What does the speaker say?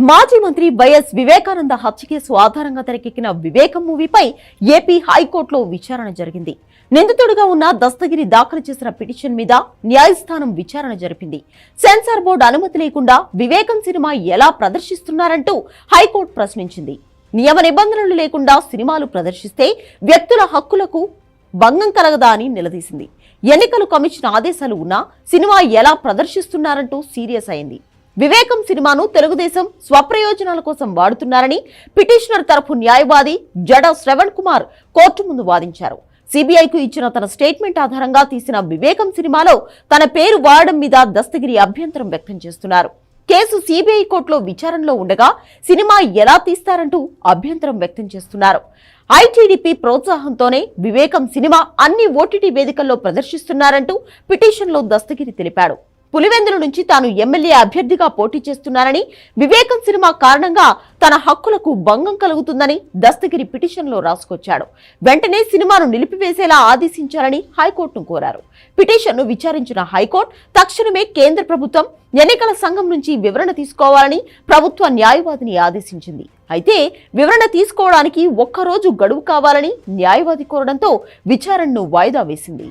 మాజీ మంత్రి వైఎస్ వివేకానంద హత్య కేసు ఆధారంగా తెరకెక్కిన వివేకం మూవీపై ఏపీ హైకోర్టులో విచారణ జరిగింది. నిందితుడిగా ఉన్న దస్తగిరి దాఖలు చేసిన పిటిషన్ మీద న్యాయస్థానం విచారణ జరిపింది. సెన్సార్ బోర్డు అనుమతి లేకుండా వివేకం సినిమా ఎలా ప్రదర్శిస్తున్నారంటూ హైకోర్టు ప్రశ్నించింది. నియమ నిబంధనలు లేకుండా సినిమాలు ప్రదర్శిస్తే వ్యక్తుల హక్కులకు భంగం కలగదా అని నిలదీసింది. ఎన్నికలు కమిషన్ ఆదేశాలు ఉన్నా సినిమా ఎలా ప్రదర్శిస్తున్నారంటూ సీరియస్ అయింది. వివేకం సినిమాను తెలుగుదేశం స్వప్రయోజనాల కోసం వాడుతున్నారని పిటిషనర్ తరఫు న్యాయవాది జడ శ్రవణ్ కుమార్ కోర్టు ముందు వాదించారు. సిబిఐకు ఇచ్చిన తన స్టేట్మెంట్ ఆధారంగా తీసిన వివేకం సినిమాలో తన పేరు వాడడం మీద దస్తగిరి అభ్యంతరం వ్యక్తం చేస్తున్నారు. కేసు సిబిఐ కోర్టులో విచారణలో ఉండగా సినిమా ఎలా తీస్తారంటూ అభ్యంతరం వ్యక్తం చేస్తున్నారు. ఐటీడీపీ ప్రోత్సాహంతోనే వివేకం సినిమా అన్ని ఓటీటీ వేదికల్లో ప్రదర్శిస్తున్నారంటూ పిటిషన్లో దస్తగిరి తెలిపాడు. పులివెందుల నుంచి తాను ఎమ్మెల్యే అభ్యర్థిగా పోటీ చేస్తున్నానని, వివేకం సినిమా కారణంగా తన హక్కులకు భంగం కలుగుతుందని దస్తగిరి పిటిషన్లో రాసుకొచ్చాడు. వెంటనే సినిమాను నిలిపివేసేలా ఆదేశించాలని హైకోర్టును కోరారు. పిటిషన్ను విచారించిన హైకోర్టు తక్షణమే కేంద్ర ప్రభుత్వం ఎన్నికల సంఘం నుంచి వివరణ తీసుకోవాలని ప్రభుత్వ న్యాయవాదిని ఆదేశించింది. అయితే వివరణ తీసుకోవడానికి ఒక్కరోజు గడువు కావాలని న్యాయవాది కోరడంతో విచారణను వాయిదా వేసింది.